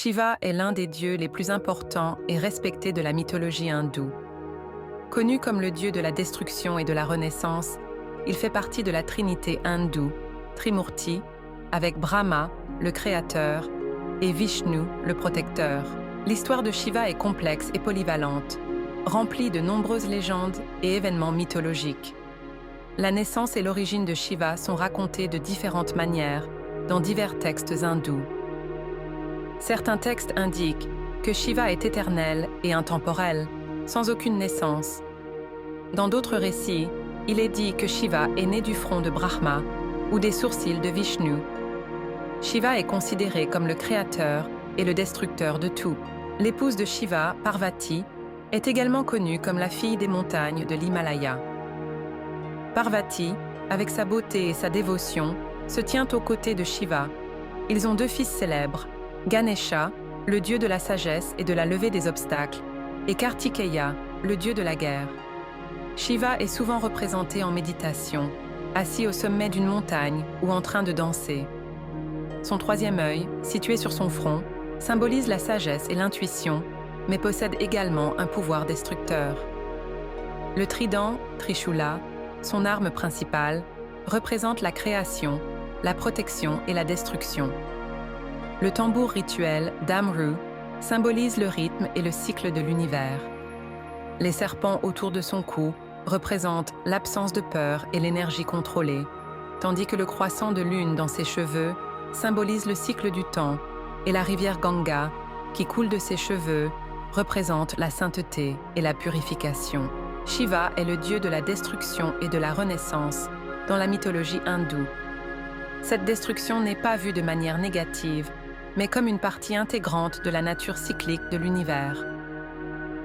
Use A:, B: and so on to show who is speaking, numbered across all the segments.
A: Shiva est l'un des dieux les plus importants et respectés de la mythologie hindoue. Connu comme le dieu de la destruction et de la renaissance, il fait partie de la trinité hindoue, Trimurti, avec Brahma, le créateur, et Vishnu, le protecteur. L'histoire de Shiva est complexe et polyvalente, remplie de nombreuses légendes et événements mythologiques. La naissance et l'origine de Shiva sont racontées de différentes manières dans divers textes hindous. Certains textes indiquent que Shiva est éternel et intemporel, sans aucune naissance. Dans d'autres récits, il est dit que Shiva est né du front de Brahma ou des sourcils de Vishnu. Shiva est considéré comme le créateur et le destructeur de tout. L'épouse de Shiva, Parvati, est également connue comme la fille des montagnes de l'Himalaya. Parvati, avec sa beauté et sa dévotion, se tient aux côtés de Shiva. Ils ont deux fils célèbres, Ganesha, le dieu de la sagesse et de la levée des obstacles, et Kartikeya, le dieu de la guerre. Shiva est souvent représenté en méditation, assis au sommet d'une montagne ou en train de danser. Son troisième œil, situé sur son front, symbolise la sagesse et l'intuition, mais possède également un pouvoir destructeur. Le trident, Trishula, son arme principale, représente la création, la protection et la destruction. Le tambour rituel, Damru, symbolise le rythme et le cycle de l'univers. Les serpents autour de son cou représentent l'absence de peur et l'énergie contrôlée, tandis que le croissant de lune dans ses cheveux symbolise le cycle du temps, et la rivière Ganga, qui coule de ses cheveux, représente la sainteté et la purification. Shiva est le dieu de la destruction et de la renaissance dans la mythologie hindoue. Cette destruction n'est pas vue de manière négative, mais comme une partie intégrante de la nature cyclique de l'univers.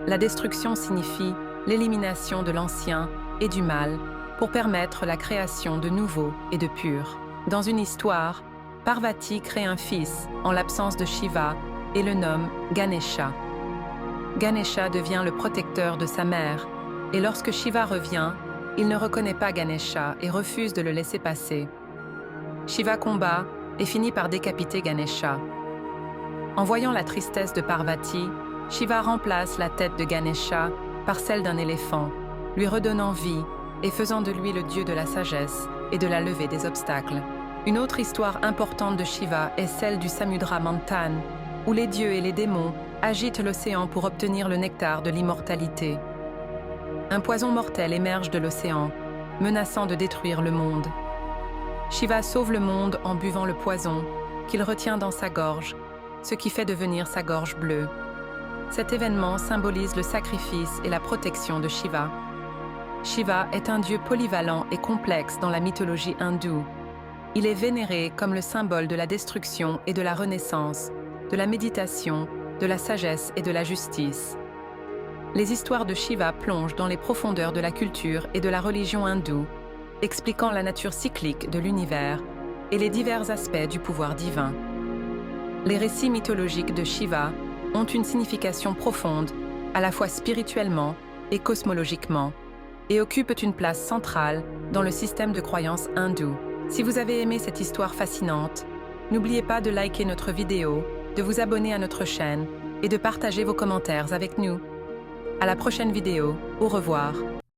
A: La destruction signifie l'élimination de l'ancien et du mal pour permettre la création de nouveau et de pur. Dans une histoire, Parvati crée un fils en l'absence de Shiva et le nomme Ganesha. Ganesha devient le protecteur de sa mère, et lorsque Shiva revient, il ne reconnaît pas Ganesha et refuse de le laisser passer. Shiva combat et finit par décapiter Ganesha. En voyant la tristesse de Parvati, Shiva remplace la tête de Ganesha par celle d'un éléphant, lui redonnant vie et faisant de lui le dieu de la sagesse et de la levée des obstacles. Une autre histoire importante de Shiva est celle du Samudra Manthan, où les dieux et les démons agitent l'océan pour obtenir le nectar de l'immortalité. Un poison mortel émerge de l'océan, menaçant de détruire le monde. Shiva sauve le monde en buvant le poison qu'il retient dans sa gorge, ce qui fait devenir sa gorge bleue. Cet événement symbolise le sacrifice et la protection de Shiva. Shiva est un dieu polyvalent et complexe dans la mythologie hindoue. Il est vénéré comme le symbole de la destruction et de la renaissance, de la méditation, de la sagesse et de la justice. Les histoires de Shiva plongent dans les profondeurs de la culture et de la religion hindoue, expliquant la nature cyclique de l'univers et les divers aspects du pouvoir divin. Les récits mythologiques de Shiva ont une signification profonde, à la fois spirituellement et cosmologiquement, et occupent une place centrale dans le système de croyance hindou. Si vous avez aimé cette histoire fascinante, n'oubliez pas de liker notre vidéo, de vous abonner à notre chaîne et de partager vos commentaires avec nous. À la prochaine vidéo, au revoir.